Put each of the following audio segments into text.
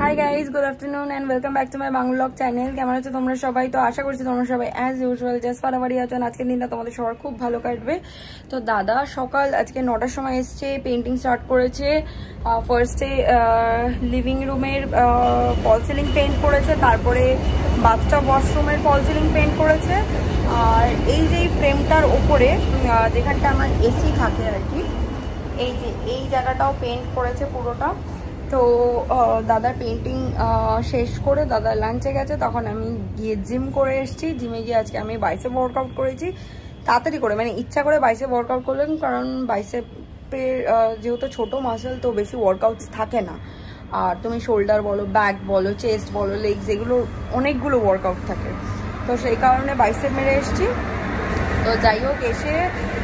Hi guys, good afternoon and welcome back to my Bangla blog channel. কেমন আছো তোমরা সবাই? তো আশা করছি তোমরা সবাই অ্যাজ ইউজুয়াল জাস্ট ফাটাফাটি আছো। আজকের দিনটা তোমাদের সবার খুব ভালো কাটবে। তো দাদা সকাল আজকে 9টার সময় এসছে, পেন্টিং স্টার্ট করেছে। ফার্স্টে লিভিং রুমের ফল সিলিং পেন্ট করেছে, তারপরে বাথটাব ওয়াশরুমের ফল সিলিং পেন্ট করেছে। আর এই যে ফ্রেমটার ওপরে যেখানটা আমার এসি থাকে আর কি, এই যে এই জায়গাটাও পেন্ট করেছে পুরোটা। তো দাদার পেন্টিং শেষ করে দাদা লাঞ্চে গেছে, তখন আমি গিয়ে জিম করে এসেছি। জিমে গিয়ে আজকে আমি বাইসেপ ওয়ার্কআউট করেছি তাড়াতাড়ি করে, মানে ইচ্ছা করে বাইসেপ ওয়ার্কআউট করলাম, কারণ বাইসেপের যেহেতু ছোটো মাসেল তো বেশি ওয়ার্কআউটস থাকে না। আর তুমি শোল্ডার বলো, ব্যাক বলো, চেস্ট বলো, লেগস, এগুলো অনেকগুলো ওয়ার্কআউট থাকে। তো সেই কারণে বাইসেপ মেরে এসেছি। তো যাই হোক, এসে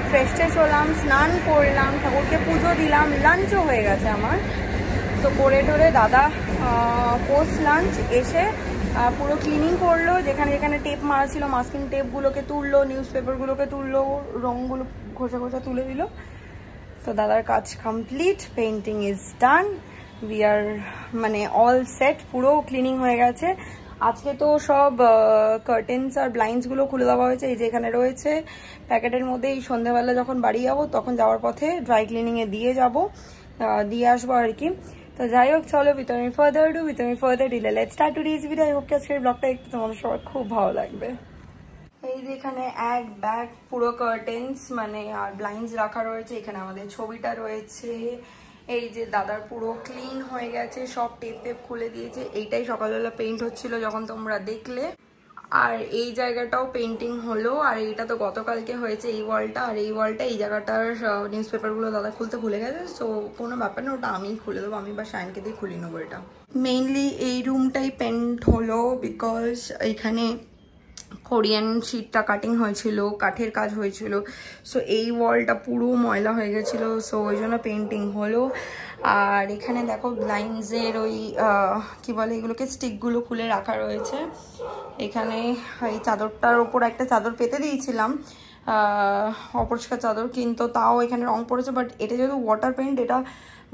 ফ্রেশ ট্রেশ হলাম, স্নান করলাম, ঠাকুরকে পুজো দিলাম, লাঞ্চও হয়ে গেছে আমার। তো করে টোরে দাদা পোস্ট লাঞ্চ এসে পুরো ক্লিনিং করলো, যেখানে যেখানে টেপ মারা ছিল মাস্কিং টেপগুলোকে তুললো, নিউজ পেপারগুলোকে তুললো, রঙগুলো ঘষা ঘষা তুলে দিল। তো দাদার কাজ complete, painting is done, we are মানে অল সেট, পুরো ক্লিনিং হয়ে গেছে। আজকে তো সব কার্টেন্স আর ব্লাইন্ডসগুলো খুলে দেওয়া হয়েছে, এই যে এখানে রয়েছে প্যাকেটের মধ্যে। এই সন্ধ্যাবেলা যখন বাড়ি যাবো তখন যাওয়ার পথে ড্রাই ক্লিনিংয়ে দিয়ে আসবো আর কি। তো যাই হোক, চলো without further delay let's start today's video. I hope আজকের ব্লগটা একটু তোমাদের সবার খুব ভালো লাগবে। এই যে এখানে এক ব্যাগ পুরো কার্টেন্স মানে আর ব্লাইন্ডস রাখা রয়েছে, এখানে আমাদের ছবিটা রয়েছে। এই যে দাদার পুরো ক্লিন হয়ে গেছে, সব টেপ খুলে দিয়েছে। এইটাই সকালবেলা পেইন্ট হচ্ছিল যখন তোমরা দেখলে। আর এই জায়গাটাও পেন্টিং হলো, আর এইটা তো গতকালকে হয়েছে এই ওয়ালটা। আর এই ওয়ালটা, এই জায়গাটার নিউজ পেপারগুলো দাদা খুলতে ভুলে গেছে, সো কোনো ব্যাপার না, ওটা আমি খুলে দেবো, আমি বা শায়নকে দিয়ে খুলে নেবো। এটা মেইনলি এই রুমটাই পেন্ট হলো বিকজ এখানে কোরিয়ান শিটটা কাটিং হয়েছিল, কাঠের কাজ হয়েছিল, সো এই ওয়ালটা পুরো ময়লা হয়ে গেছিলো, সো ওই জন্য পেন্টিং হলো। আর এখানে দেখো ব্লাইন্ডসের ওই কি বলে এগুলোকে, স্টিকগুলো খুলে রাখা রয়েছে। এখানে এই চাদরটার ওপর একটা চাদর পেতে দিয়েছিলাম, অপরিষ্কার চাদর, কিন্তু তাও এখানে রং পড়েছে। বাট এটা যেহেতু ওয়াটার পেন্ট, এটা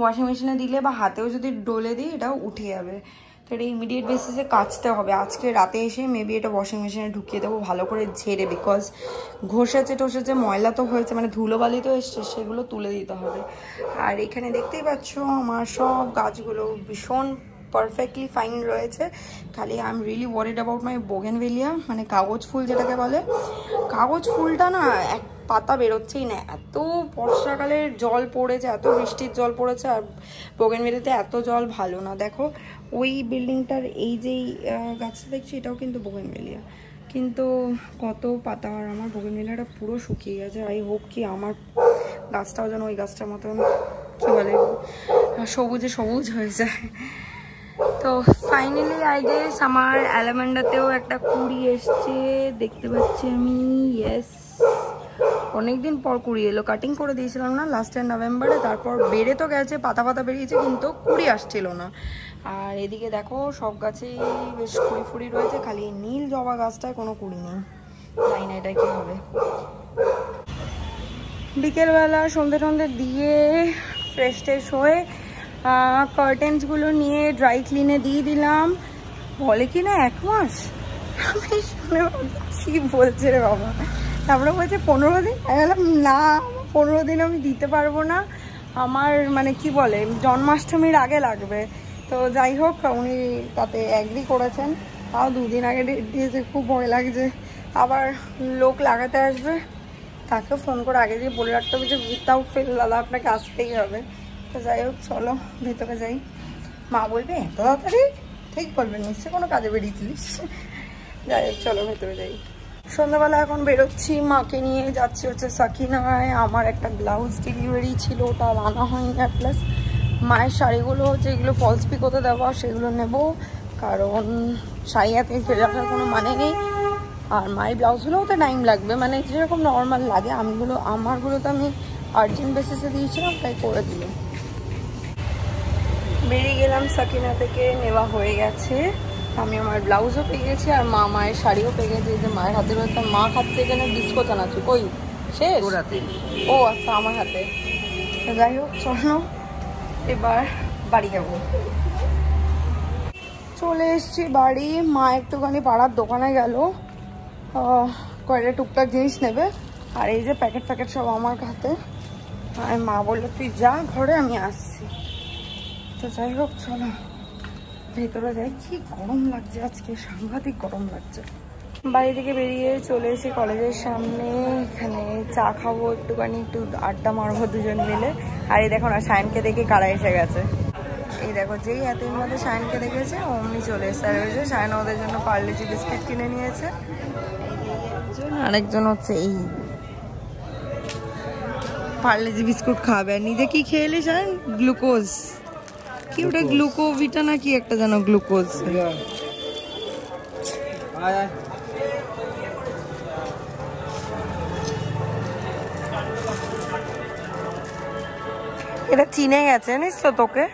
ওয়াশিং মেশিনে দিলে বা হাতেও যদি ডলে দিই এটাও উঠে যাবে। তো এটা ইমিডিয়েট বেসিসে কাচতে হবে। আজকে রাতে এসে মেবি এটা ওয়াশিং মেশিনে ঢুকিয়ে দেবো ভালো করে ঝেড়ে, বিকজ ঘষেছে ময়লা তো হয়েছে, মানে ধুলোবালি তো এসছে, সেগুলো তুলে দিতে হবে। আর এখানে দেখতেই পাচ্ছ আমার সব গাছগুলো ভীষণ পারফেক্টলি ফাইন রয়েছে। খালি I am really worried about my bougainvillea, মানে কাগজ ফুল যেটাকে বলে। কাগজ ফুলটা না এক পাতা বেরোচ্ছেই না, এত বর্ষাকালের জল পড়েছে, এত বৃষ্টির জল পড়েছে। আর বোগেনভেলিয়াতে এত জল ভালো না। দেখো ওই বিল্ডিংটার এই যেই গাছটা দেখছি, এটাও কিন্তু বোগেনভেলিয়া, কিন্তু কত পাতা। আর আমার বোগেনভেলিয়াটা পুরো শুকিয়ে গেছে। আই হোপ কি আমার গাছটাও যেন ওই গাছটার মতন কী বলে সবুজে সবুজ হয়ে যায়। তো ফাইনালি আই গেস আমার অ্যালামেন্ডাতেও একটা কুড়ি এসছে, দেখতে পাচ্ছি আমি। ইয়েস, অনেকদিন পর কুড়ি এলো। কাটিং করে দিয়েছিলাম না লাস্টের নভেম্বরে, তারপর বেড়ে তো গেছে, পাতা বেরিয়েছে, কিন্তু কুড়ি আসছিল না। আর এদিকে দেখো সব গাছেই বেশ কুড়ি ফুড়ি রয়েছে, খালি নীল জবা গাছটায় কোনো কুড়ি নেই। জানি না এটা কি হবে। বিকেলবেলা সন্ধ্যে দিয়ে ফ্রেশ ট্রেশ হয়ে কার্টেন্সগুলো নিয়ে ড্রাই ক্লিনে দিয়ে দিলাম। বলে কি না 1 মাস, আমি শুনে কি বলছে রে বাবা। তারপরে বলছে 15 দিন। আমি বললাম না, 15 দিন আমি দিতে পারবো না, আমার মানে কি বলে জন্মাষ্টমীর আগে লাগবে। তো যাই হোক, উনি তাতে অ্যাগ্রি করেছেন। তাও 2 দিন আগে ডেট দিয়েছে, খুব ভয় লাগছে আবার লোক লাগাতে আসবে, তাকে ফোন করে আগে দিয়ে বলে রাখতে হবে যে উইথাউট ফেল দাদা আপনাকে আসতেই হবে। তো যাই হোক, চলো ভেতরে যাই। মা বলবে এত তাড়াতাড়ি, ঠিক বলবে নিশ্চয়ই কোনো কাজে বেরিয়েছিলিস। যাই হোক, চলো ভেতরে যাই। সন্ধ্যাবেলা এখন বেরোচ্ছি, মাকে নিয়ে যাচ্ছি হচ্ছে সাকিনায়। আমার একটা ব্লাউজ ডেলিভারি ছিল, ওটা আনা হয়নি। আর প্লাস মায়ের শাড়িগুলো যেগুলো ফলস পিকোতে দেওয়া সেগুলো নেব, কারণ শাড়ি হাতে ফেলে রাখার কোনো মানে নেই। আর মায়ের ব্লাউজগুলোও তো টাইম লাগবে, মানে যেরকম নর্মাল লাগে। আমারগুলো তো আমি আর্জেন্ট বেসিসে দিয়েছিলাম, তাই করে দিল। বেরিয়ে গেলাম সাকিনা থেকে, নেওয়া হয়ে গেছে। আমি আমার ব্লাউজও পেয়ে গেছি, আর মায়ের শাড়িও পেয়ে গেছে। যে মায়ের হাতে রয়েছে, মা খাচ্ছে এখানে ডিস্কো চানাচুর। কই শেষ? ও আচ্ছা, আমার হাতে। যাই হোক, চলো এবার বাড়ি যাবো। চলে এসছি বাড়ি। মা একটুখানি পাড়ার দোকানে গেল, কয়েকটা টুকটাক জিনিস নেবে। আর এই যে প্যাকেট প্যাকেট সব আমার হাতে। আর মা বললো তুই যা ঘরে, আমি আসছি। তো যাই হোক চলো ভেতরে যাই। কি গরম লাগছে আজকে, সাংঘাতিক গরম লাগছে। বাড়ি থেকে বেরিয়ে চলে এসে কলেজের সামনে, এখানে চা খাবো একটুখানি, একটু আড্ডা মারবো দুজন মিলে। আর এই দেখো না সায়নকে দেখে কারা এসে গেছে। এই দেখো যেই এতদিন মধ্যে সায়নকে দেখেছে অমনি চলে এসে। আর ওই যে সায়ন ওদের জন্য পার্লেজি বিস্কিট কিনে নিয়েছে। আরেকজন হচ্ছে এই পার্লেজি বিস্কুট খাবে। আর নিজে কি খেয়ে এলি সায়ন? গ্লুকোজ, কি ওটা গ্লুকোভিটা না কি একটা যেন গ্লুকোজ। এটা চিনে গেছে জানিস তো তোকে।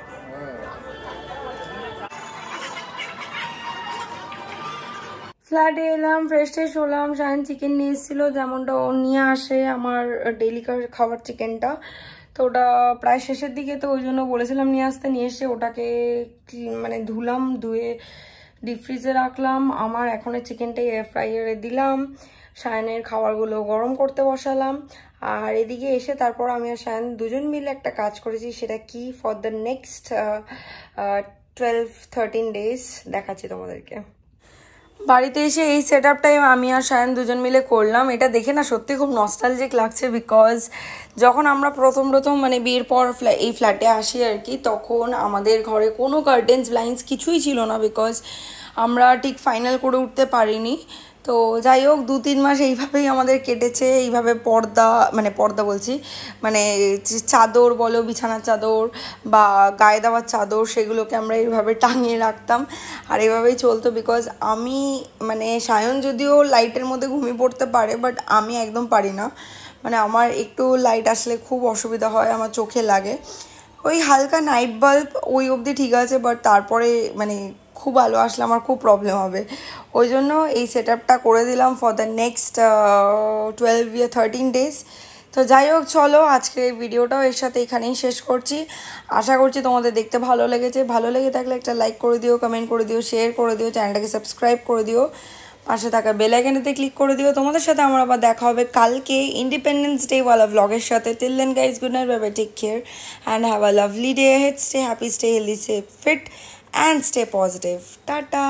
ফ্ল্যাটে এলাম, ফ্রেশ ট্রেশ হলাম। সায়ন চিকেন নিয়ে এসেছিল, যেমনটা ও নিয়ে আসে আমার ডেইলি খাবার চিকেনটা। তো ওটা প্রায় শেষের দিকে, তো ওই জন্য বলেছিলাম নিয়ে আসতে। নিয়ে এসে ওটাকে মানে ধুলাম, ধুয়ে ডিপ ফ্রিজে রাখলাম। আমার এখনের চিকেনটাই এয়ার ফ্রায়ারে দিলাম। সায়নের খাবারগুলো গরম করতে বসালাম। আর এদিকে এসে তারপর আমি আর সায়ন দুজন মিলে একটা কাজ করেছি। সেটা কি, ফর দ্য নেক্সট 12-13 ডেজ দেখাচ্ছি তোমাদেরকে। বাড়িতে এসে এই সেট আপটাই আমি আর সায়ন দুজন মিলে করলাম। এটা দেখে না সত্যি খুব নস্টালজিক লাগছে, বিকজ যখন আমরা প্রথম মানে বিয়ের পর এই ফ্ল্যাটে আসি আর কি, তখন আমাদের ঘরে কোনো কার্টেন্স ব্লাইন্ডস কিছুই ছিল না, বিকজ আমরা ঠিক ফাইনাল করে উঠতে পারিনি। তো যাই হোক 2-3 মাস এইভাবেই আমাদের কেটেছে। এইভাবে পর্দা বলছি মানে চাদর বলো, বিছানার চাদর বা গায়ে দেওয়ার চাদর, সেগুলোকে আমরা এইভাবে টাঙিয়ে রাখতাম। আর এইভাবেই চলতো, বিকজ আমি মানে সায়ন যদিও লাইটের মধ্যে ঘুমিয়ে পড়তে পারে, বাট আমি একদম পারি না। মানে আমার একটু লাইট আসলে খুব অসুবিধা হয়, আমার চোখে লাগে। ওই হালকা নাইট বাল্ব ওই অবধি ঠিক আছে, বাট তারপরে মানে খুব আলো আসলে আমার খুব প্রবলেম হবে। ওই জন্য এই সেট আপটা করে দিলাম ফর দ্য নেক্সট 12-13 ডেজ। তো যাই হোক চলো আজকের এই ভিডিওটাও এর সাথে এখানেই শেষ করছি। আশা করছি তোমাদের দেখতে ভালো লেগেছে। ভালো লেগে থাকলে একটা লাইক করে দিও, কমেন্ট করে দিও, শেয়ার করে দিও, চ্যানেলটাকে সাবস্ক্রাইব করে দিও, পাশে থাকা বেল আইকনেতে ক্লিক করে দিও। তোমাদের সাথে আমার আবার দেখা হবে কালকে ইন্ডিপেন্ডেন্স ডে ওয়ালা ব্লগের সাথে। Till then guys, good night, bye bye, take care and have a lovely day ahead. Stay happy, stay healthy, stay fit and stay positive. Tata.